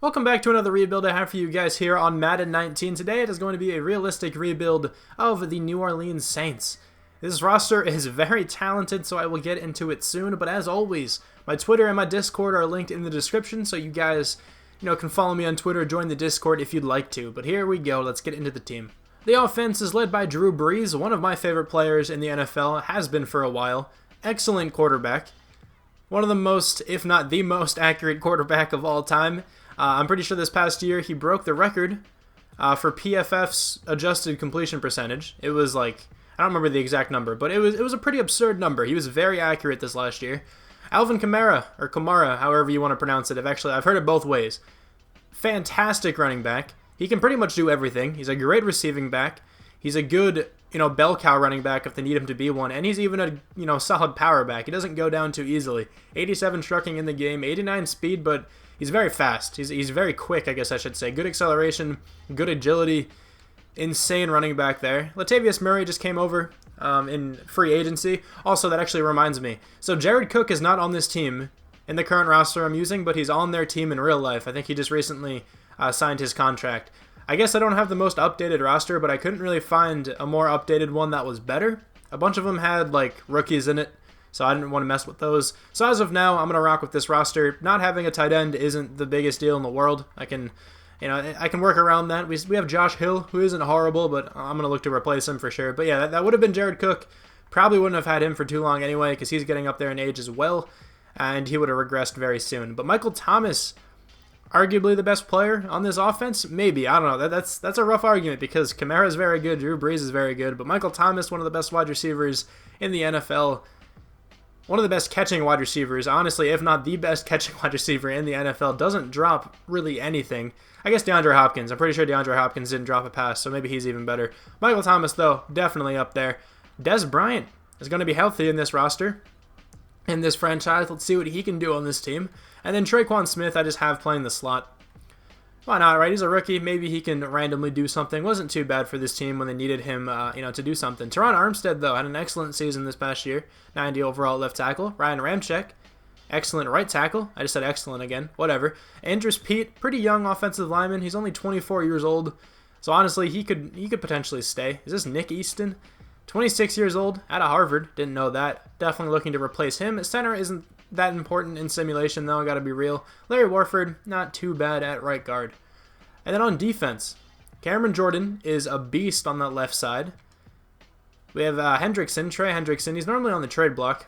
Welcome back to another rebuild I have for you guys here on Madden 19. Today it is going to be a realistic rebuild of the New Orleans Saints. This roster is very talented, so I will get into it soon, but as always, my Twitter and my Discord are linked in the description, so you guys, can follow me on Twitter, join the Discord if you'd like to. But here we go, let's get into the team. The offense is led by Drew Brees, one of my favorite players in the NFL, has been for a while. Excellent quarterback. One of the most, if not the most accurate quarterback of all time. I'm pretty sure this past year he broke the record for PFF's adjusted completion percentage. It was like, I don't remember the exact number, but it was a pretty absurd number. He was very accurate this last year. Alvin Kamara, or Kamara, however you want to pronounce it. I've heard it both ways. Fantastic running back. He can pretty much do everything. He's a great receiving back. He's a good, bell cow running back if they need him to be one. And he's even a, solid power back. He doesn't go down too easily. 87 strucking in the game, 89 speed, but he's very fast. He's very quick, I guess I should say. Good acceleration, good agility, insane running back there. Latavius Murray just came over in free agency. Also, that actually reminds me. So Jared Cook is not on this team in the current roster I'm using, but he's on their team in real life. I think he just recently signed his contract. I guess I don't have the most updated roster, but I couldn't really find a more updated one that was better. A bunch of them had, rookies in it, so I didn't want to mess with those. So as of now, I'm going to rock with this roster. Not having a tight end isn't the biggest deal in the world. I can work around that. We have Josh Hill, who isn't horrible, but I'm going to look to replace him for sure. But yeah, that would have been Jared Cook. Probably wouldn't have had him for too long anyway, because he's getting up there in age as well, and he would have regressed very soon. But Michael Thomas, arguably the best player on this offense? Maybe. I don't know. That's a rough argument because Kamara is very good, Drew Brees is very good, but Michael Thomas, one of the best wide receivers in the NFL, one of the best catching wide receivers, honestly, if not the best catching wide receiver in the NFL, doesn't drop really anything. I guess DeAndre Hopkins. I'm pretty sure DeAndre Hopkins didn't drop a pass, so maybe he's even better. Michael Thomas, though, definitely up there. Dez Bryant is going to be healthy in this roster, in this franchise. Let's see what he can do on this team. And then Traquan Smith, I just have playing the slot. Why not, right? He's a rookie. Maybe he can randomly do something. Wasn't too bad for this team when they needed him, to do something. Teron Armstead, though, had an excellent season this past year. 90 overall left tackle. Ryan Ramczyk, excellent right tackle. I just said excellent again. Whatever. Andrews Pete, pretty young offensive lineman. He's only 24 years old. So honestly, he could potentially stay. Is this Nick Easton? 26 years old, out of Harvard. Didn't know that. Definitely looking to replace him. Center isn't that important in simulation, though. I got to be real. Larry Warford, not too bad at right guard. And then on defense, Cameron Jordan is a beast on that left side. We have Trey Hendrickson. He's normally on the trade block.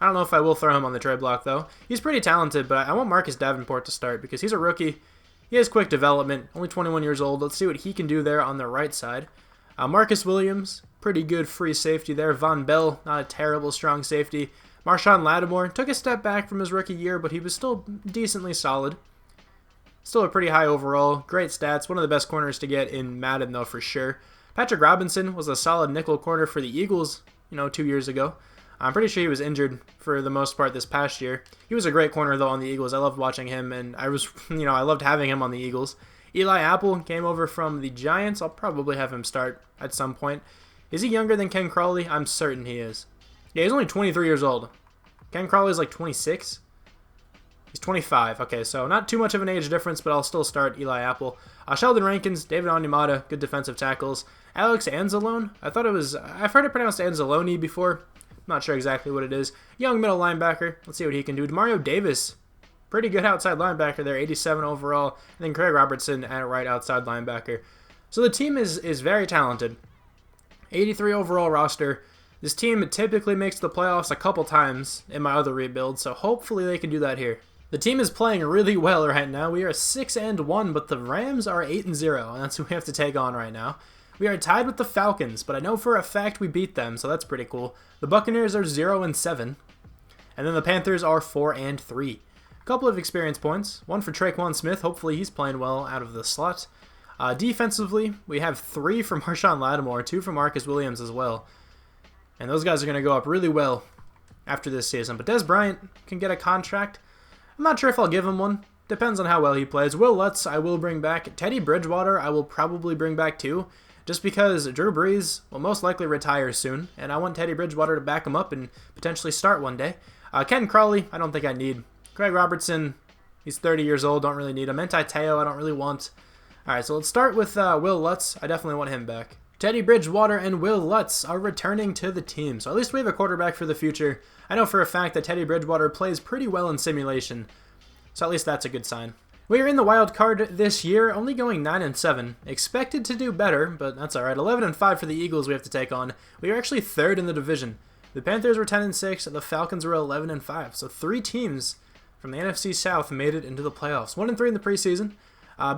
I don't know if I will throw him on the trade block, though. He's pretty talented, but I want Marcus Davenport to start because he's a rookie. He has quick development, only 21 years old. Let's see what he can do there on the right side. Marcus Williams, pretty good free safety there. Von Bell, not a terrible strong safety. Marshawn Lattimore took a step back from his rookie year, but he was still decently solid. Still a pretty high overall. Great stats. One of the best corners to get in Madden, though, for sure. Patrick Robinson was a solid nickel corner for the Eagles, 2 years ago. I'm pretty sure he was injured for the most part this past year. He was a great corner, though, on the Eagles. I loved watching him, and I loved having him on the Eagles. Eli Apple came over from the Giants. I'll probably have him start at some point. Is he younger than Ken Crawley? I'm certain he is. Yeah, he's only 23 years old. Ken Crawley's like 26. He's 25. Okay, so not too much of an age difference, but I'll still start Eli Apple. Sheldon Rankins, David Onyemata, good defensive tackles. Alex Anzalone, I've heard it pronounced Anzalone before. I'm not sure exactly what it is. Young middle linebacker. Let's see what he can do. Demario Davis, pretty good outside linebacker there, 87 overall. And then Craig Robertson at right outside linebacker. So the team is very talented. 83 overall roster. This team typically makes the playoffs a couple times in my other rebuilds, so hopefully they can do that here. The team is playing really well right now. We are 6-1, but the Rams are 8-0, and that's who we have to take on right now. We are tied with the Falcons, but I know for a fact we beat them, so that's pretty cool. The Buccaneers are 0-7, and then the Panthers are 4-3. A couple of experience points. One for Traquan Smith. Hopefully he's playing well out of the slot. Defensively, we have 3 from Marshawn Lattimore, 2 from Marcus Williams as well. And those guys are going to go up really well after this season. But Dez Bryant can get a contract. I'm not sure if I'll give him one. Depends on how well he plays. Will Lutz, I will bring back. Teddy Bridgewater, I will probably bring back too. just because Drew Brees will most likely retire soon, and I want Teddy Bridgewater to back him up and potentially start one day. Ken Crawley, I don't think I need. Craig Robertson, he's 30 years old, don't really need him. Mentai Te'o, I don't really want. All right, so let's start with Will Lutz. I definitely want him back. Teddy Bridgewater and Will Lutz are returning to the team, so at least we have a quarterback for the future. I know for a fact that Teddy Bridgewater plays pretty well in simulation, so at least that's a good sign. We are in the wild card this year, only going 9-7. Expected to do better, but that's alright. 11-5 for the Eagles we have to take on. We are actually third in the division. The Panthers were 10-6, and the Falcons were 11-5. So 3 teams from the NFC South made it into the playoffs. 1-3 in the preseason.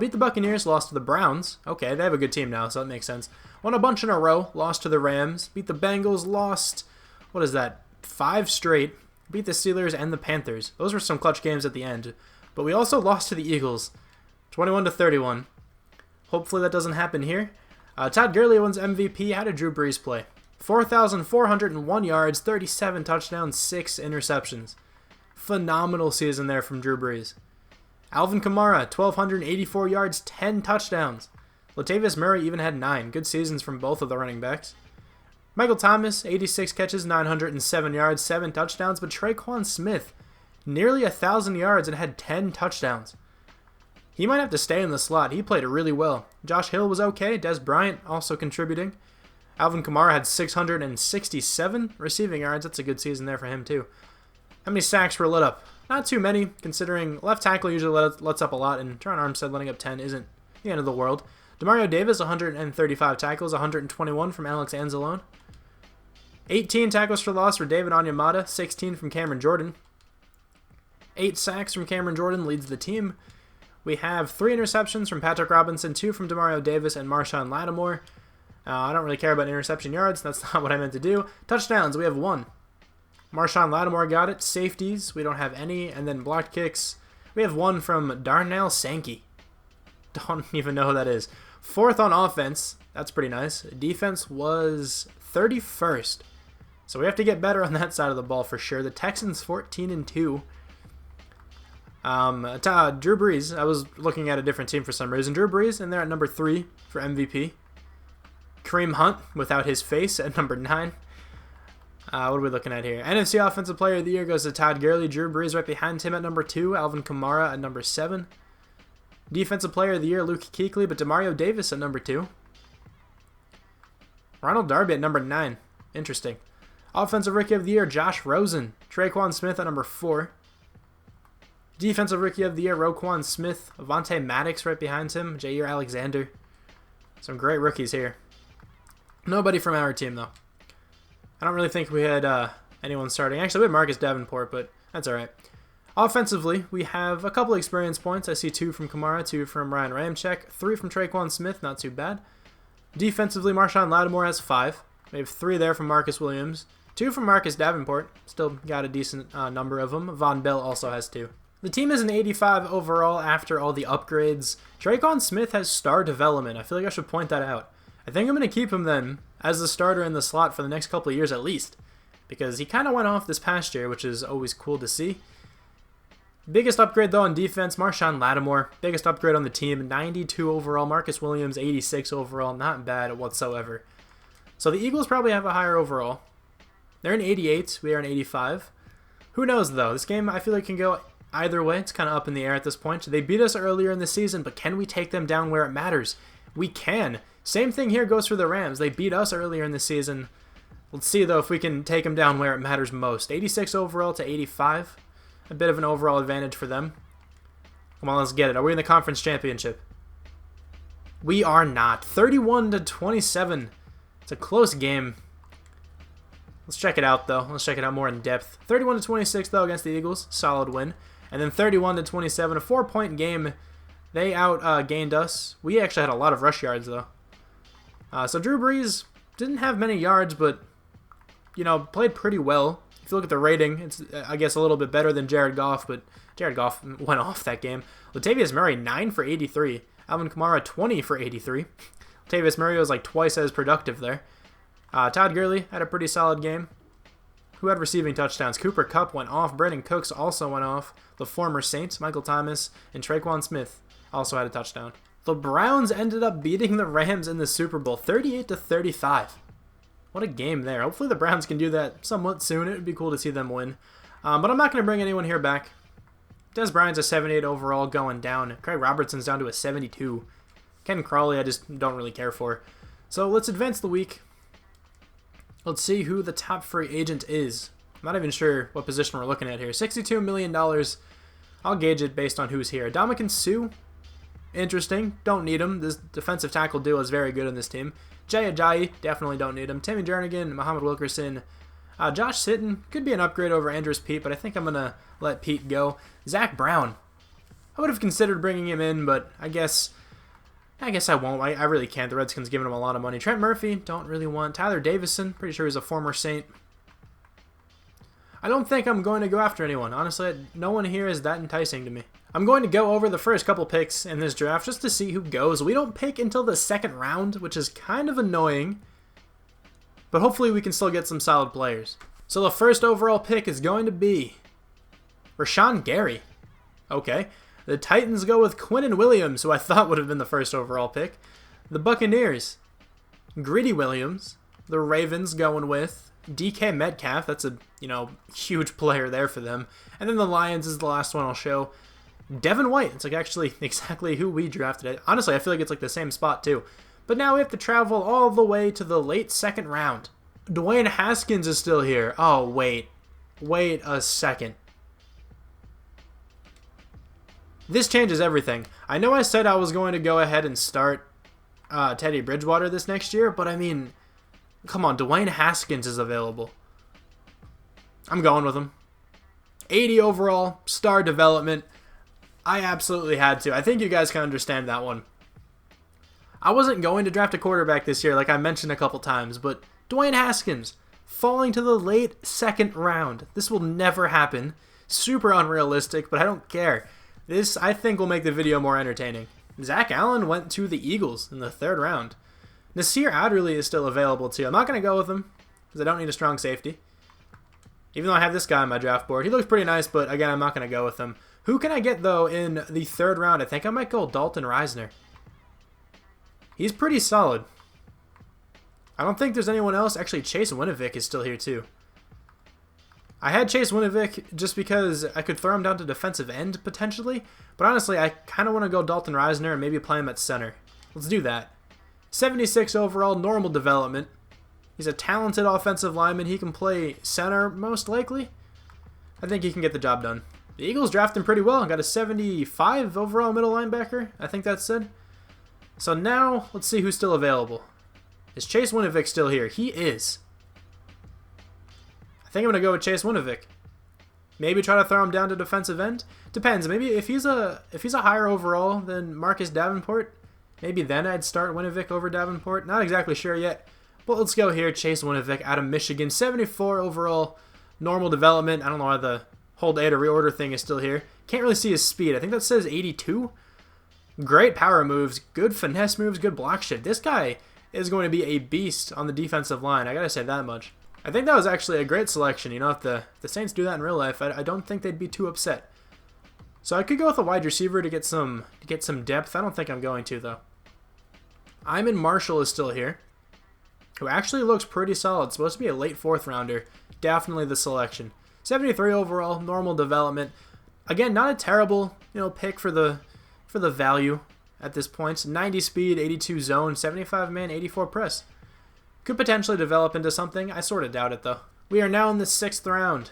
Beat the Buccaneers, lost to the Browns. Okay, they have a good team now, so that makes sense. Won a bunch in a row, lost to the Rams. Beat the Bengals, lost, 5 straight. Beat the Steelers and the Panthers. Those were some clutch games at the end. But we also lost to the Eagles, 21-31. Hopefully that doesn't happen here. Todd Gurley wins MVP. How did Drew Brees play? 4,401 yards, 37 touchdowns, 6 interceptions. Phenomenal season there from Drew Brees. Alvin Kamara, 1,284 yards, 10 touchdowns. Latavius Murray even had 9. Good seasons from both of the running backs. Michael Thomas, 86 catches, 907 yards, 7 touchdowns. But Traquan Smith, nearly 1,000 yards and had 10 touchdowns. He might have to stay in the slot. He played really well. Josh Hill was okay. Des Bryant also contributing. Alvin Kamara had 667 receiving yards. That's a good season there for him too. How many sacks were let up? Not too many, considering left tackle usually lets up a lot, and Terron Armstead letting up 10 isn't the end of the world. Demario Davis, 135 tackles, 121 from Alex Anzalone. 18 tackles for loss for David Onyemata, 16 from Cameron Jordan. 8 sacks from Cameron Jordan leads the team. We have 3 interceptions from Patrick Robinson, 2 from Demario Davis and Marshawn Lattimore. I don't really care about interception yards. That's not what I meant to do. Touchdowns, we have 1. Marshawn Lattimore got it. Safeties, we don't have any. And then blocked kicks, we have 1 from Darnell Sankey. Don't even know who that is. 4th on offense. That's pretty nice. Defense was 31st. So we have to get better on that side of the ball for sure. The Texans 14-2. Drew Brees, I was looking at a different team for some reason. Drew Brees in there at number 3 for MVP. Kareem Hunt without his face at number 9. What are we looking at here? NFC Offensive Player of the Year goes to Todd Gurley. Drew Brees right behind him at number 2. Alvin Kamara at number 7. Defensive Player of the Year, Luke Kuechly, but Demario Davis at number 2. Ronald Darby at number 9. Interesting. Offensive Rookie of the Year, Josh Rosen. Traquan Smith at number 4. Defensive Rookie of the Year, Roquan Smith. Avonte Maddox right behind him. Jair Alexander. Some great rookies here. Nobody from our team, though. I don't really think we had anyone starting. Actually, we had Marcus Davenport, but that's all right. Offensively, we have a couple experience points. I see 2 from Kamara, 2 from Ryan Ramczyk, 3 from Traquan Smith, not too bad. Defensively, Marshawn Lattimore has 5. We have 3 there from Marcus Williams. 2 from Marcus Davenport. Still got a decent number of them. Von Bell also has 2. The team is an 85 overall after all the upgrades. Traquan Smith has star development. I feel like I should point that out. I think I'm going to keep him then as the starter in the slot for the next couple of years at least. Because he kind of went off this past year, which is always cool to see. Biggest upgrade though on defense, Marshawn Lattimore. Biggest upgrade on the team, 92 overall. Marcus Williams, 86 overall. Not bad whatsoever. So the Eagles probably have a higher overall. They're in 88. We are in 85. Who knows though? This game I feel like can go either way. It's kind of up in the air at this point. They beat us earlier in the season, but can we take them down where it matters? We can. Same thing here goes for the Rams. They beat us earlier in the season. Let's see though if we can take them down where it matters most. 86 overall to 85. A bit of an overall advantage for them. Come on, let's get it. Are we in the conference championship? We are not. 31-27. It's a close game. Let's check it out, though. Let's check it out more in depth. 31-26, though, against the Eagles. Solid win. And then 31-27, a 4-point game. They outgained us. We actually had a lot of rush yards, though. So Drew Brees didn't have many yards, but, you know, played pretty well. If you look at the rating, it's, I guess, a little bit better than Jared Goff, but Jared Goff went off that game. Latavius Murray, 9 for 83. Alvin Kamara, 20 for 83. Latavius Murray was like twice as productive there. Todd Gurley had a pretty solid game. Who had receiving touchdowns? Cooper Kupp went off. Brandon Cooks also went off. The former Saints, Michael Thomas, and Traquan Smith also had a touchdown. The Browns ended up beating the Rams in the Super Bowl 38-35. What a game there. Hopefully the Browns can do that somewhat soon. It would be cool to see them win. But I'm not going to bring anyone here back. Des Bryant's a 78 overall going down. Craig Robertson's down to a 72. Ken Crawley I just don't really care for. So let's advance the week. Let's see who the top free agent is. I'm not even sure what position we're looking at here. $62 million. I'll gauge it based on who's here. Dominican Sue. Interesting. Don't need him. This defensive tackle duo is very good on this team. Jay Ajayi. Definitely don't need him. Timmy Jernigan. Muhammad Wilkerson. Josh Sitton. Could be an upgrade over Andrews Pete, but I think I'm going to let Pete go. Zach Brown. I would have considered bringing him in, but I guess I won't. I really can't. The Redskins giving him a lot of money. Trent Murphy. Don't really want. Tyler Davison. Pretty sure he's a former Saint. I don't think I'm going to go after anyone. Honestly, no one here is that enticing to me. I'm going to go over the first couple picks in this draft just to see who goes. We don't pick until the second round, which is kind of annoying. But hopefully we can still get some solid players. So the first overall pick is going to be Rashawn Gary. Okay. The Titans go with Quinnen Williams, who I thought would have been the first overall pick. The Buccaneers, Greedy Williams. The Ravens going with DK Metcalf. That's a, huge player there for them. And then the Lions is the last one I'll show. Devin White. It's like actually exactly who we drafted. Honestly, I feel like it's like the same spot too. But now we have to travel all the way to the late second round. Dwayne Haskins is still here. Oh, wait. Wait a second. This changes everything. I know I said I was going to go ahead and start Teddy Bridgewater this next year, but I mean, come on, Dwayne Haskins is available. I'm going with him. 80 overall, star development. I absolutely had to. I think you guys can understand that one. I wasn't going to draft a quarterback this year, like I mentioned a couple times, but Dwayne Haskins falling to the late second round. This will never happen. Super unrealistic, but I don't care. This, I think, will make the video more entertaining. Zach Allen went to the Eagles in the third round. Nasir Adderley is still available too. I'm not going to go with him because I don't need a strong safety. Even though I have this guy on my draft board. He looks pretty nice, but again, I'm not going to go with him. Who can I get, though, in the third round? I think I might go Dalton Reisner. He's pretty solid. I don't think there's anyone else. Actually, Chase Winovich is still here, too. I had Chase Winovich just because I could throw him down to defensive end, potentially. But honestly, I kind of want to go Dalton Reisner and maybe play him at center. Let's do that. 76 overall, normal development. He's a talented offensive lineman. He can play center, most likely. I think he can get the job done. The Eagles drafted him pretty well. Got a 75 overall middle linebacker. I think that's it. So now, let's see who's still available. Is Chase Winovich still here? He is. I think I'm going to go with Chase Winovich. Maybe try to throw him down to defensive end. Depends. Maybe if he's a higher overall than Marcus Davenport, maybe then I'd start Winovich over Davenport. Not exactly sure yet. But let's go here. Chase Winovich out of Michigan. 74 overall. Normal development. I don't know why the hold A to reorder thing is still here. Can't really see his speed. I think that says 82. Great power moves. Good finesse moves. Good block shift. This guy is going to be a beast on the defensive line. I got to say that much. I think that was actually a great selection. If the Saints do that in real life, I don't think they'd be too upset. So I could go with a wide receiver to get some depth. I don't think I'm going to, though. Iman Marshall is still here, who actually looks pretty solid. Supposed to be a late fourth rounder. Definitely the selection. 73 overall, normal development. Again, not a terrible pick for the value at this point. 90 speed, 82 zone, 75 man, 84 press. Could potentially develop into something. I sort of doubt it, though. We are now in the 6th round.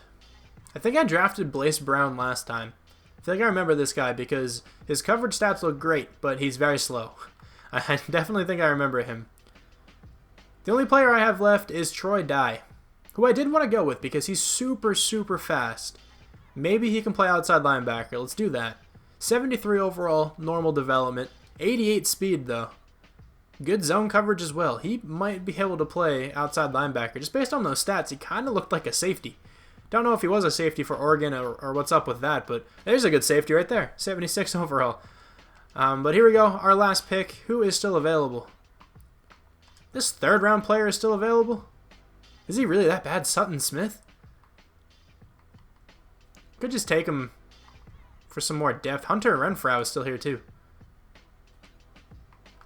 I think I drafted Blaise Brown last time. I think I remember this guy because his coverage stats look great, but he's very slow. I definitely think I remember him. The only player I have left is Troy Dye, who I did want to go with because he's super, super fast. Maybe he can play outside linebacker. Let's do that. 73 overall, normal development. 88 speed, though. Good zone coverage as well. He might be able to play outside linebacker. Just based on those stats, he kind of looked like a safety. Don't know if he was a safety for Oregon or what's up with that, but there's a good safety right there. 76 overall. But here we go. Our last pick. Who is still available? This third round player is still available? Is he really that bad? Sutton Smith? Could just take him for some more depth. Hunter Renfrow is still here too.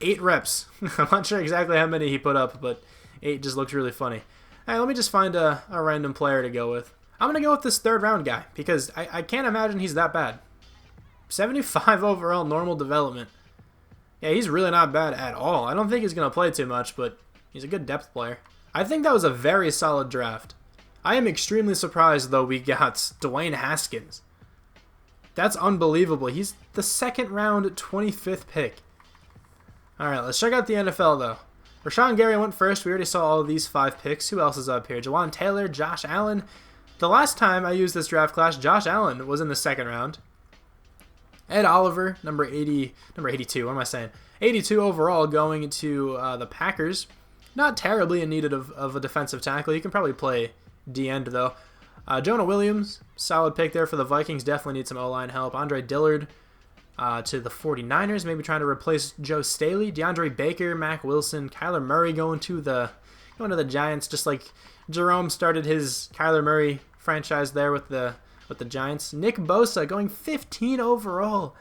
8 reps. I'm not sure exactly how many he put up, but 8 just looks really funny. All right, let me just find a random player to go with. I'm going to go with this 3rd round guy because I can't imagine he's that bad. 75 overall normal development. Yeah, he's really not bad at all. I don't think he's going to play too much, but he's a good depth player. I think that was a very solid draft. I am extremely surprised, though, we got Dwayne Haskins. That's unbelievable. He's the 2nd round, 25th pick. All right, let's check out the NFL, though. Rashawn Gary went first. We already saw all of these 5 picks. Who else is up here? Jawan Taylor, Josh Allen. The last time I used this draft class, Josh Allen was in the 2nd round. Ed Oliver, number 82. What am I saying? 82 overall, going to the Packers. Not terribly in need of a defensive tackle. You can probably play D-end, though. Jonah Williams, solid pick there for the Vikings. Definitely need some O-line help. Andre Dillard to the 49ers, maybe trying to replace Joe Staley. DeAndre Baker, Mac Wilson, Kyler Murray going to the Giants, just like Jerome started his Kyler Murray franchise there with the Giants. Nick Bosa going 15 overall.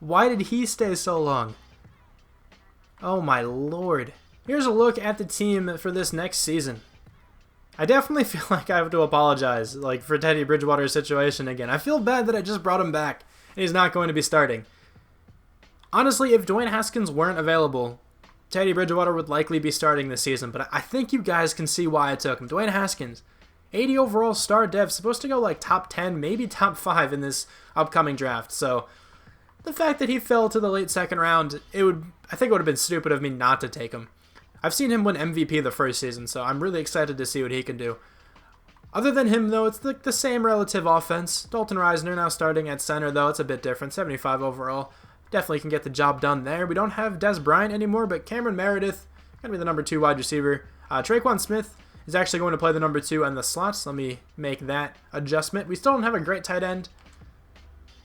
Why did he stay so long? Oh my lord. Here's a look at the team for this next season. I definitely feel like I have to apologize for Teddy Bridgewater's situation again. I feel bad that I just brought him back and he's not going to be starting. Honestly, if Dwayne Haskins weren't available, Teddy Bridgewater would likely be starting this season, but I think you guys can see why I took him. Dwayne Haskins, 80 overall star dev, supposed to go like top 10, maybe top 5 in this upcoming draft. So the fact that he fell to the late 2nd round, I think it would have been stupid of me not to take him. I've seen him win MVP the first season, so I'm really excited to see what he can do. Other than him, though, it's the same relative offense. Dalton Reisner now starting at center, though. It's a bit different. 75 overall. Definitely can get the job done there. We don't have Des Bryant anymore, but Cameron Meredith, going to be the number 2 wide receiver. Traquan Smith is actually going to play the number 2 in the slots. Let me make that adjustment. We still don't have a great tight end.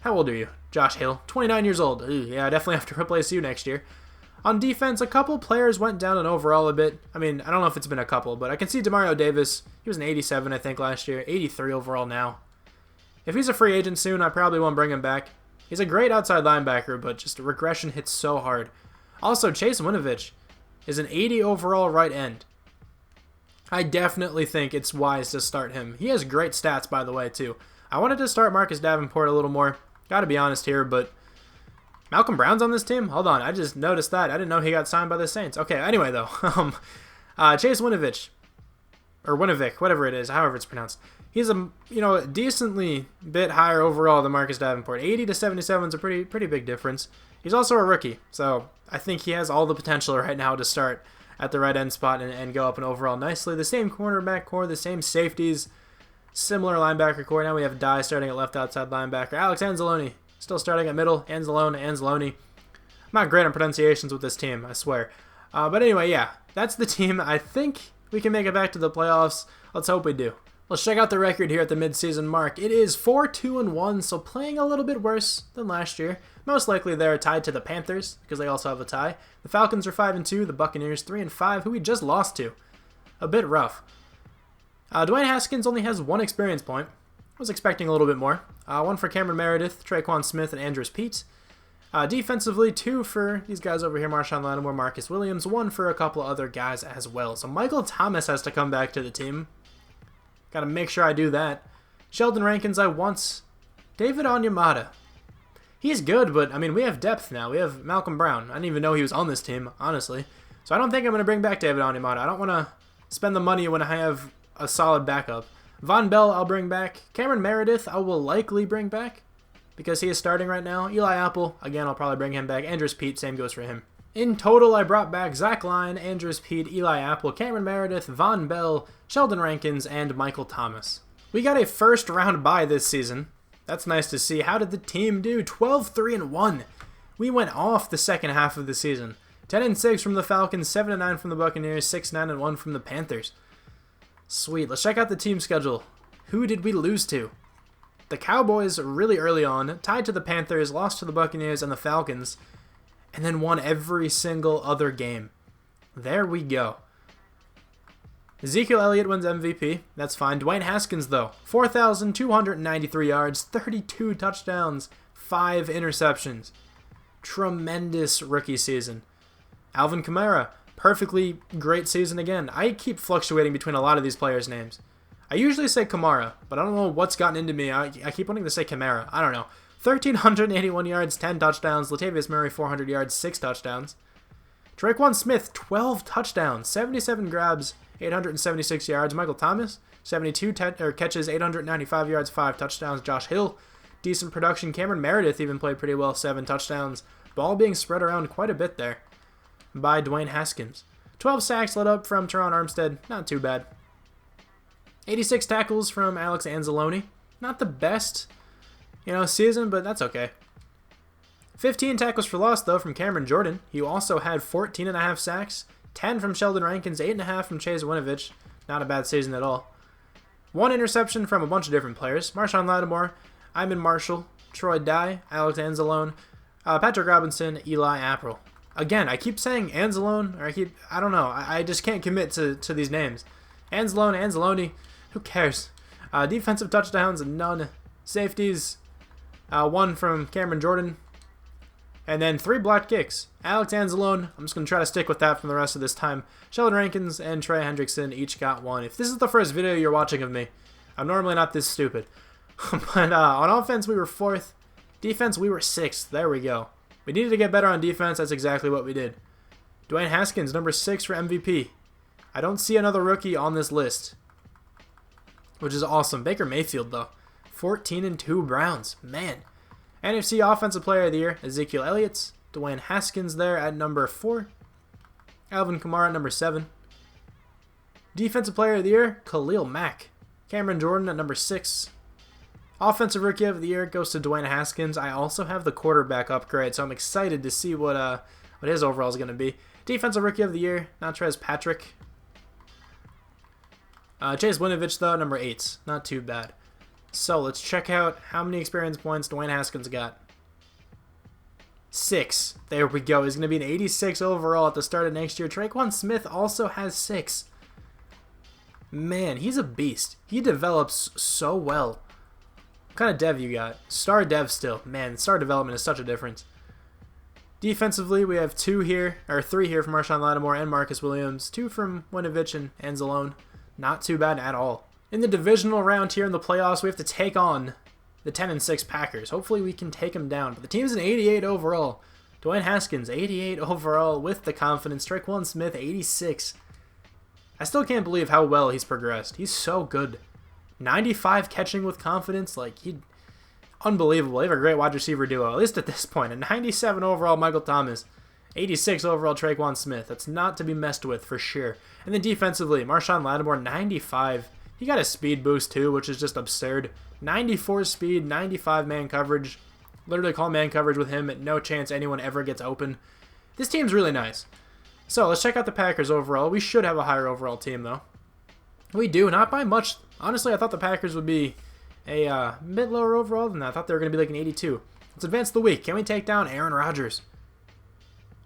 How old are you? Josh Hill, 29 years old. Ooh, yeah, I definitely have to replace you next year. On defense, a couple players went down in overall a bit. I mean, I don't know if it's been a couple, but I can see Demario Davis. He was an 87, I think, last year. 83 overall now. If he's a free agent soon, I probably won't bring him back. He's a great outside linebacker, but just regression hits so hard. Also, Chase Winovich is an 80 overall right end. I definitely think it's wise to start him. He has great stats, by the way, too. I wanted to start Marcus Davenport a little more. Gotta be honest here, but Malcolm Brown's on this team? Hold on, I just noticed that. I didn't know he got signed by the Saints. Okay, anyway, though. Chase Winovich, or Winovich, whatever it is, however it's pronounced. He's a decently bit higher overall than Marcus Davenport. 80 to 77 is a pretty big difference. He's also a rookie, so I think he has all the potential right now to start at the right end spot and go up and overall nicely. The same cornerback core, the same safeties, similar linebacker core. Now we have Dye starting at left outside linebacker. Alex Anzalone still starting at middle. Anzalone. I'm not great on pronunciations with this team, I swear. But anyway, yeah, that's the team. I think we can make it back to the playoffs. Let's hope we do. Let's check out the record here at the midseason mark. It is 4-2-1, so playing a little bit worse than last year. Most likely they're tied to the Panthers because they also have a tie. The Falcons are 5-2, the Buccaneers 3-5, who we just lost to. A bit rough. Dwayne Haskins only has 1 experience point. I was expecting a little bit more. 1 for Cameron Meredith, Traquan Smith, and Andrews Pete. Defensively, 2 for these guys over here, Marshawn Lattimore, Marcus Williams, 1 for a couple other guys as well. So Michael Thomas has to come back to the team. Got to make sure I do that. Sheldon Rankins, I want. David Onyemata. He's good, but, I mean, we have depth now. We have Malcolm Brown. I didn't even know he was on this team, honestly. So I don't think I'm going to bring back David Onyemata. I don't want to spend the money when I have a solid backup. Von Bell, I'll bring back. Cameron Meredith, I will likely bring back because he is starting right now. Eli Apple, again, I'll probably bring him back. Andrews Pete, same goes for him. In total, I brought back Zach Line, Andrews Pete, Eli Apple, Cameron Meredith, Von Bell, Sheldon Rankins, and Michael Thomas. We got a first-round bye this season. That's nice to see. How did the team do? 12-3-1. We went off the second half of the season. 10-6 from the Falcons, 7-9 from the Buccaneers, 6-9-1 from the Panthers. Sweet. Let's check out the team schedule. Who did we lose to? The Cowboys really early on, tied to the Panthers, lost to the Buccaneers and the Falcons, and then won every single other game. There we go. Ezekiel Elliott wins MVP. That's fine. Dwayne Haskins, though. 4,293 yards, 32 touchdowns, 5 interceptions. Tremendous rookie season. Alvin Kamara, perfectly great season again. I keep fluctuating between a lot of these players' names. I usually say Kamara, but I don't know what's gotten into me. I keep wanting to say Kamara. I don't know. 1,381 yards, 10 touchdowns. Latavius Murray, 400 yards, 6 touchdowns. Tre'Quan Smith, 12 touchdowns, 77 grabs, 876 yards. Michael Thomas, 72 catches, 895 yards, 5 touchdowns. Josh Hill, decent production. Cameron Meredith even played pretty well, 7 touchdowns. Ball being spread around quite a bit there by Dwayne Haskins. 12 sacks led up from Teron Armstead, not too bad. 86 tackles from Alex Anzalone, not the best, season, but that's okay. 15 tackles for loss, though, from Cameron Jordan. He also had 14.5 sacks, 10 from Sheldon Rankins, 8.5 from Chase Winovich. Not a bad season at all. 1 interception from a bunch of different players. Marshawn Lattimore, Iman Marshall, Troy Dye, Alex Anzalone, Patrick Robinson, Eli Apple. Again, I keep saying Anzalone, or I don't know. I just can't commit to these names. Anzalone, who cares? Defensive touchdowns, none. Safeties, 1 from Cameron Jordan. And then 3 blocked kicks. Alex Anzalone, I'm just going to try to stick with that for the rest of this time. Sheldon Rankins and Trey Hendrickson each got 1. If this is the first video you're watching of me, I'm normally not this stupid. But on offense, we were 4th. Defense, we were 6th. There we go. We needed to get better on defense. That's exactly what we did. Dwayne Haskins, number 6 for MVP. I don't see another rookie on this list, which is awesome. Baker Mayfield, though. 14-2 Browns. Man. NFC Offensive Player of the Year, Ezekiel Elliott. Dwayne Haskins there at number 4. Alvin Kamara at number 7. Defensive Player of the Year, Khalil Mack. Cameron Jordan at number 6. Offensive Rookie of the Year goes to Dwayne Haskins. I also have the quarterback upgrade, so I'm excited to see what his overall is going to be. Defensive Rookie of the Year, Natrez Patrick. Chase Winovich, though, number 8. Not too bad. So let's check out how many experience points Dwayne Haskins got. 6. There we go. He's going to be an 86 overall at the start of next year. Tre'Quan Smith also has 6. Man, he's a beast. He develops so well. What kind of dev you got? Star dev still. Man, star development is such a difference. Defensively, we have 3 here from Marshawn Lattimore and Marcus Williams. 2 from Winovich and Anzalone. Not too bad at all. In the divisional round here in the playoffs, we have to take on the 10-6 Packers. Hopefully we can take them down. But the team's an 88 overall. Dwayne Haskins, 88 overall with the confidence. Tre'Quan Smith, 86. I still can't believe how well he's progressed. He's so good. 95 catching with confidence. Unbelievable. They have a great wide receiver duo, at least at this point. A 97 overall Michael Thomas. 86 overall Tre'Quan Smith. That's not to be messed with for sure. And then defensively, Marshawn Lattimore, 95. He got a speed boost too, which is just absurd. 94 speed, 95 man coverage. Literally call man coverage with him. No chance anyone ever gets open. This team's really nice. So let's check out the Packers overall. We should have a higher overall team though. We do, not by much. Honestly, I thought the Packers would be a bit lower overall than that. I thought they were going to be like an 82. Let's advance the week. Can we take down Aaron Rodgers?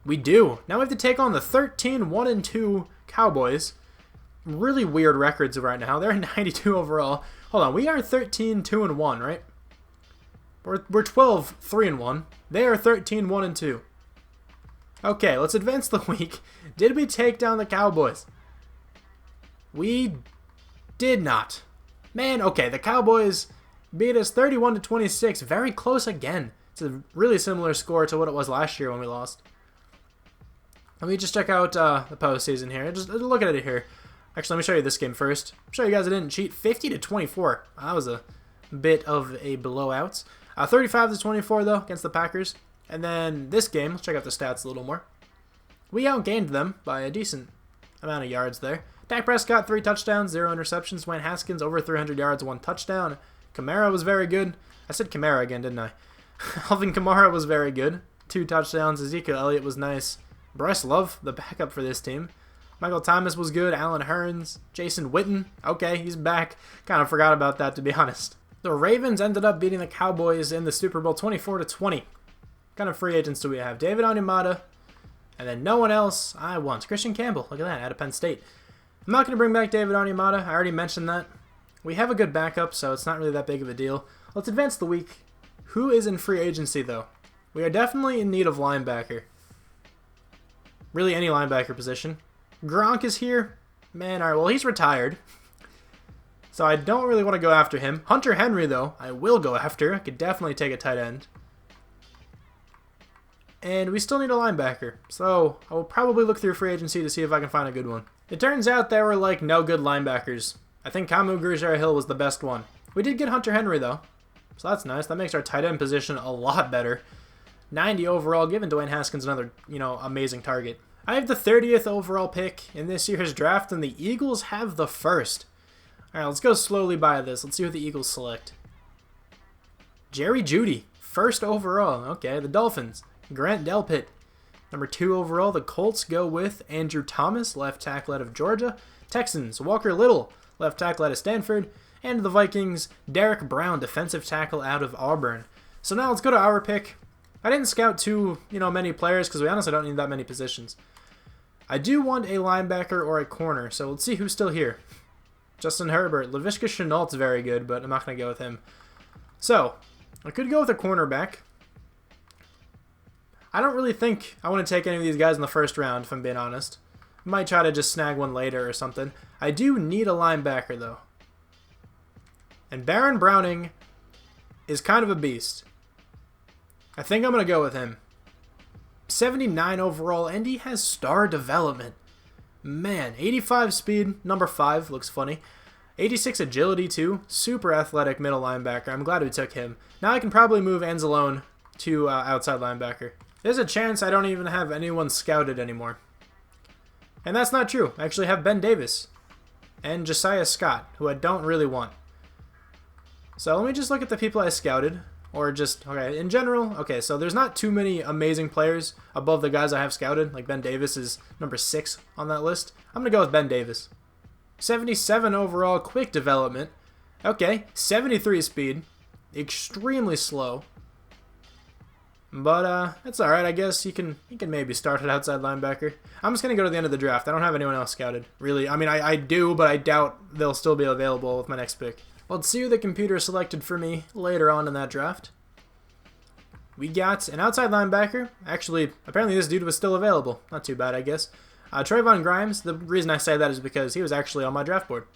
We do. Now we have to take on the 13-1-2 Cowboys. Really weird records right now. They're 92 overall. Hold on, we are 13-2-1, right? We're 12-3-1. They are 13-1-2. Okay, let's advance the week. Did we take down the Cowboys? We did not. Man, okay, the Cowboys beat us 31-26. Very close again. It's a really similar score to what it was last year when we lost. Let me just check out the postseason here. Just look at it here. Actually, let me show you this game first. Show you guys I didn't cheat. 50-24. That was a bit of a blowout. 35-24 though against the Packers. And then this game, let's check out the stats a little more. We outgained them by a decent amount of yards there. Dak Prescott, 3 touchdowns, 0 interceptions. Dwayne Haskins, over 300 yards, 1 touchdown. Kamara was very good. I said Kamara again, didn't I? Alvin Kamara was very good. 2 touchdowns. Ezekiel Elliott was nice. Bryce Love, the backup for this team. Michael Thomas was good. Alan Hearns. Jason Witten. Okay, he's back. Kind of forgot about that, to be honest. The Ravens ended up beating the Cowboys in the Super Bowl 24-20. What kind of free agents do we have? David Onyemata. And then no one else I want. Christian Campbell. Look at that, out of Penn State. I'm not going to bring back David Onyemata. I already mentioned that. We have a good backup, so it's not really that big of a deal. Let's advance the week. Who is in free agency, though? We are definitely in need of linebacker. Really, any linebacker position. Gronk is here. Man, alright, well, he's retired. So I don't really want to go after him. Hunter Henry, though, I will go after. I could definitely take a tight end. And we still need a linebacker. So I will probably look through free agency to see if I can find a good one. It turns out there were, like, no good linebackers. I think Kamu Grugier-Hill was the best one. We did get Hunter Henry, though. So that's nice. That makes our tight end position a lot better. 90 overall, giving Dwayne Haskins another, amazing target. I have the 30th overall pick in this year's draft, and the Eagles have the first. All right, let's go slowly by this. Let's see what the Eagles select. Jerry Jeudy, first overall. Okay, the Dolphins. Grant Delpit, number 2 overall. The Colts go with Andrew Thomas, left tackle out of Georgia. Texans, Walker Little, left tackle out of Stanford. And the Vikings, Derek Brown, defensive tackle out of Auburn. So now let's go to our pick. I didn't scout too, many players because we honestly don't need that many positions. I do want a linebacker or a corner, so let's see who's still here. Justin Herbert. Laviska Shenault's very good, but I'm not going to go with him. So, I could go with a cornerback. I don't really think I want to take any of these guys in the first round, if I'm being honest. Might try to just snag one later or something. I do need a linebacker, though. And Baron Browning is kind of a beast. I think I'm going to go with him. 79 overall, and he has star development. Man, 85 speed, number 5, looks funny. 86 agility, too. Super athletic middle linebacker. I'm glad we took him. Now I can probably move Anzalone to outside linebacker. There's a chance I don't even have anyone scouted anymore. And that's not true. I actually have Ben Davis and Josiah Scott, who I don't really want. So let me just look at the people I scouted. Or just, okay, in general, okay, so there's not too many amazing players above the guys I have scouted. Like Ben Davis is number 6 on that list. I'm going to go with Ben Davis. 77 overall, quick development. Okay, 73 speed. Extremely slow. But, that's alright, I guess. You can maybe start at outside linebacker. I'm just going to go to the end of the draft. I don't have anyone else scouted, really. I mean, I do, but I doubt they'll still be available with my next pick. Let's see who the computer selected for me later on in that draft. We got an outside linebacker. Actually, apparently this dude was still available. Not too bad, I guess. Trayvon Grimes. The reason I say that is because he was actually on my draft board.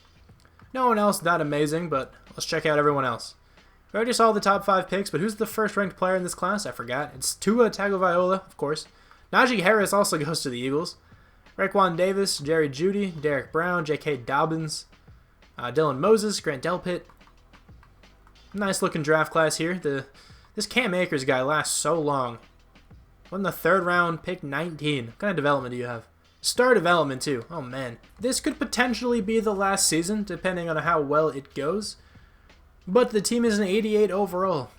No one else that amazing, but let's check out everyone else. We already saw the top 5 picks, but who's the first ranked player in this class? I forgot. It's Tua Tagovailoa, of course. Najee Harris also goes to the Eagles. Raekwon Davis, Jerry Jeudy, Derek Brown, J.K. Dobbins, Dylan Moses, Grant Delpit. Nice looking draft class here. This Cam Akers guy lasts so long. In the 3rd round, pick 19. What kind of development do you have? Star development too. Oh man. This could potentially be the last season, depending on how well it goes. But the team is an 88 overall.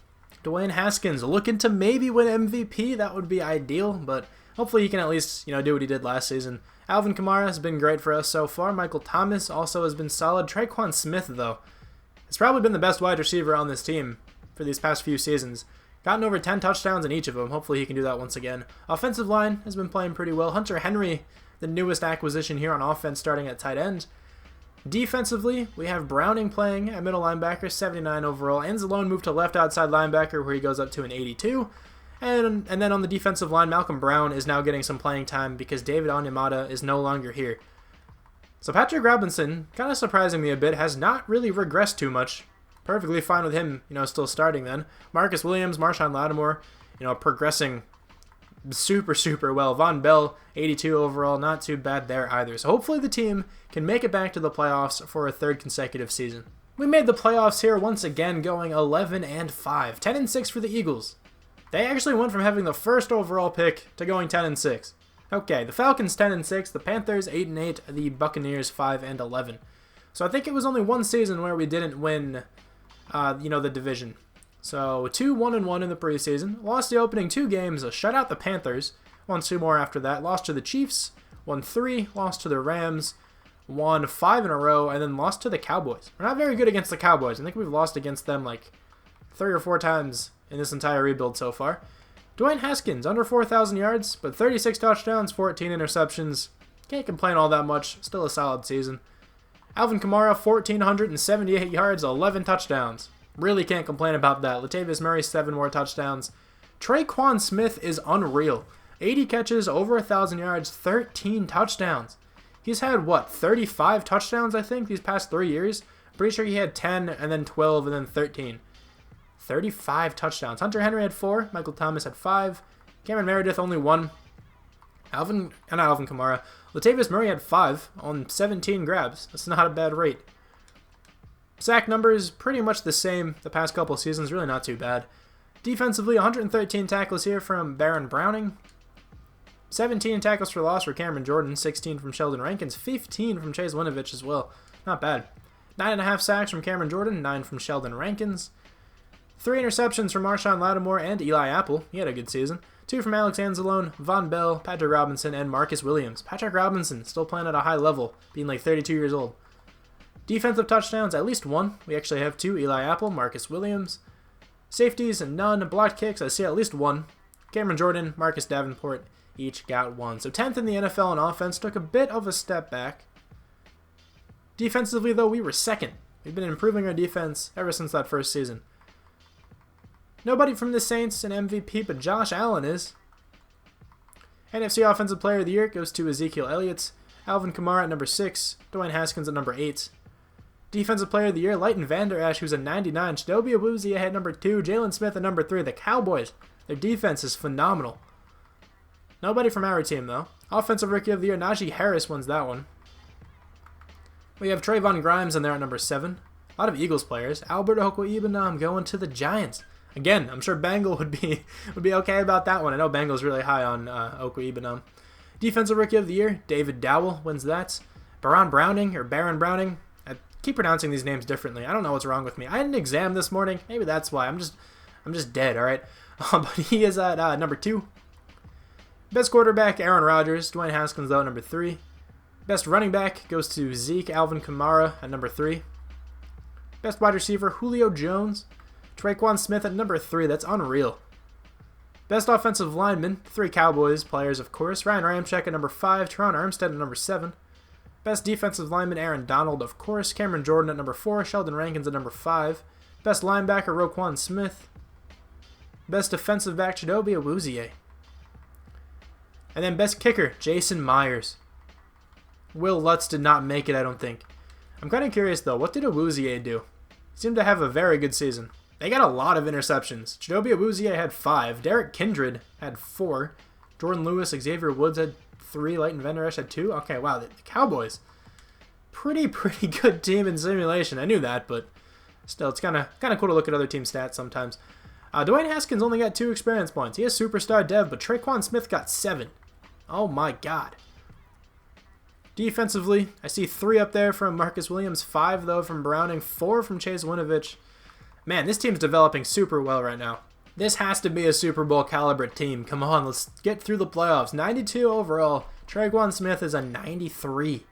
Dwayne Haskins looking to maybe win MVP. That would be ideal, but hopefully he can at least, do what he did last season. Alvin Kamara has been great for us so far. Michael Thomas also has been solid. Traquan Smith, though, has probably been the best wide receiver on this team for these past few seasons. Gotten over 10 touchdowns in each of them. Hopefully he can do that once again. Offensive line has been playing pretty well. Hunter Henry, the newest acquisition here on offense, starting at tight end. Defensively, we have Browning playing at middle linebacker, 79 overall. Anzalone moved to left outside linebacker, where he goes up to an 82. And then on the defensive line, Malcolm Brown is now getting some playing time because David Onyemata is no longer here. So Patrick Robinson, kind of surprising me a bit, has not really regressed too much. Perfectly fine with him, still starting then. Marcus Williams, Marshawn Lattimore, progressing super, super well. Von Bell, 82 overall, not too bad there either. So hopefully the team can make it back to the playoffs for a 3rd consecutive season. We made the playoffs here once again, going 11-5, 10-6 for the Eagles. They actually went from having the 1st overall pick to going 10-6. Okay, the Falcons 10-6, the Panthers 8-8, the Buccaneers 5-11. So I think it was only one season where we didn't win, the division. So 2-1-1 in the preseason. Lost the opening 2 games, shut out the Panthers. Won 2 more after that. Lost to the Chiefs. Won 3. Lost to the Rams. Won 5 in a row, and then lost to the Cowboys. We're not very good against the Cowboys. I think we've lost against them like 3 or 4 times in this entire rebuild so far. Dwayne Haskins, under 4,000 yards, but 36 touchdowns, 14 interceptions. Can't complain all that much. Still a solid season. Alvin Kamara, 1,478 yards, 11 touchdowns. Really can't complain about that. Latavius Murray, 7 more touchdowns. Traquan Smith is unreal. 80 catches, over 1,000 yards, 13 touchdowns. He's had, what, 35 touchdowns, I think, these past 3 years? Pretty sure he had 10, and then 12, and then 13. 35 touchdowns. Hunter Henry had 4. Michael Thomas had 5. Cameron Meredith only 1. Alvin Kamara. Latavius Murray had 5 on 17 grabs. That's not a bad rate. Sack numbers, pretty much the same the past couple seasons. Really not too bad. Defensively, 113 tackles here from Baron Browning. 17 tackles for loss for Cameron Jordan. 16 from Sheldon Rankins. 15 from Chase Winovich as well. Not bad. 9.5 sacks from Cameron Jordan. 9 from Sheldon Rankins. 3 interceptions from Marshawn Lattimore and Eli Apple. He had a good season. 2 from Alex Anzalone, Von Bell, Patrick Robinson, and Marcus Williams. Patrick Robinson still playing at a high level, being like 32 years old. Defensive touchdowns, at least 1. We actually have 2. Eli Apple, Marcus Williams. Safeties, none. Blocked kicks, I see at least 1. Cameron Jordan, Marcus Davenport, each got 1. So 10th in the NFL on offense, took a bit of a step back. Defensively, though, we were 2nd. We've been improving our defense ever since that first season. Nobody from the Saints an MVP, but Josh Allen is. NFC Offensive Player of the Year goes to Ezekiel Elliott. Alvin Kamara at number 6. Dwayne Haskins at number 8. Defensive Player of the Year, Leighton Vander Esch, who's a 99. Chidobe Awuzie at number 2. Jalen Smith at number 3. The Cowboys, their defense is phenomenal. Nobody from our team, though. Offensive Rookie of the Year, Najee Harris wins that one. We have Trayvon Grimes in there at number 7. A lot of Eagles players. Albert Okwuegbunam going to the Giants. Again, I'm sure Bengal would be okay about that one. I know Bengal's really high on Okwuegbunam. Defensive Rookie of the Year, David Dowell wins that. Baron Browning. I keep pronouncing these names differently. I don't know what's wrong with me. I had an exam this morning. Maybe that's why. I'm just dead, all right? But he is at number 2. Best quarterback, Aaron Rodgers. Dwayne Haskins, though, at number 3. Best running back goes to Zeke Alvin Kamara at number 3. Best wide receiver, Julio Jones. Traquan Smith at number 3. That's unreal. Best offensive lineman, 3 Cowboys players, of course. Ryan Ramczyk at number 5. Teron Armstead at number 7. Best defensive lineman, Aaron Donald, of course. Cameron Jordan at number 4. Sheldon Rankins at number 5. Best linebacker, Roquan Smith. Best defensive back, Chidobe Awuzie. And then best kicker, Jason Myers. Will Lutz did not make it, I don't think. I'm kind of curious, though. What did Awuzie do? He seemed to have a very good season. They got a lot of interceptions. Chidobe Awuzie had 5. Derek Kindred had 4. Jordan Lewis, Xavier Woods had 3. Leighton Vander Esch had 2. Okay, wow. The Cowboys, pretty good team in simulation. I knew that, but still, it's kind of cool to look at other team stats sometimes. Dwayne Haskins only got 2 experience points. He is superstar dev, but Traquan Smith got 7. Oh my god. Defensively, I see 3 up there from Marcus Williams, 5 though from Browning, 4 from Chase Winovich. Man, this team's developing super well right now. This has to be a Super Bowl caliber team. Come on, let's get through the playoffs. 92 overall. Traquan Smith is a 93.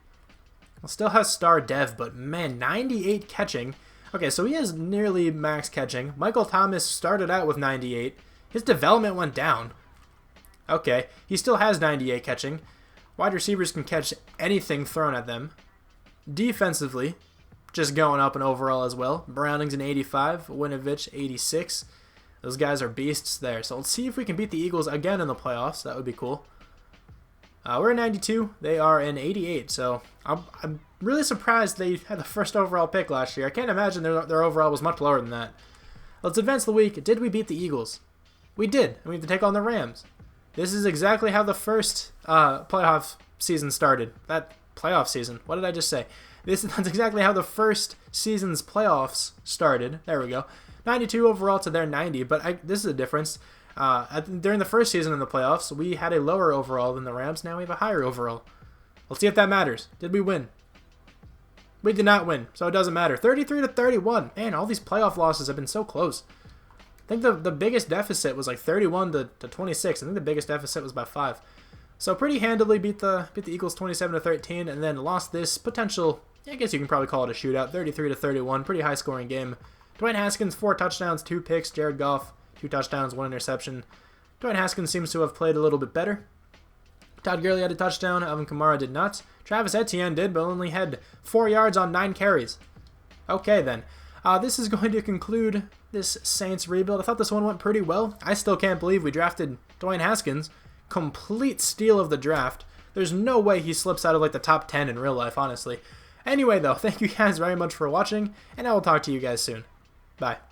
Well, still has star dev, but man, 98 catching. Okay, so he is nearly max catching. Michael Thomas started out with 98. His development went down. Okay, he still has 98 catching. Wide receivers can catch anything thrown at them. Defensively, just going up in overall as well. Browning's an 85, Winovich 86. Those guys are beasts there. So let's see if we can beat the Eagles again in the playoffs. That would be cool. We're in 92. They are in 88. So I'm really surprised they had the first overall pick last year. I can't imagine their overall was much lower than that. Let's advance the week. Did we beat the Eagles? We did. And we have to take on the Rams. This is exactly how the first playoff season started. That playoff season. What did I just say? That's exactly how the first season's playoffs started. There we go. 92 overall to their 90, but this is a difference. During the first season in the playoffs, we had a lower overall than the Rams. Now we have a higher overall. Let's see if that matters. Did we win? We did not win, so it doesn't matter. 33-31. Man, all these playoff losses have been so close. I think the biggest deficit was like 31 to 26. I think the biggest deficit was by 5. So pretty handily beat the Eagles 27-13, and then lost this potential. I guess you can probably call it a shootout. 33-31. Pretty high scoring game. Dwayne Haskins 4 touchdowns, 2 picks. Jared Goff 2 touchdowns, 1 interception. Dwayne Haskins seems to have played a little bit better. Todd Gurley had a touchdown. Alvin Kamara did not. Travis Etienne did, but only had 4 yards on 9 carries. Okay then. This is going to conclude this Saints rebuild. I thought this one went pretty well. I still can't believe we drafted Dwayne Haskins. complete steal of the draft. There's no way he slips out of like the top 10 in real life, honestly. Anyway, though, thank you guys very much for watching, and I will talk to you guys soon. Bye.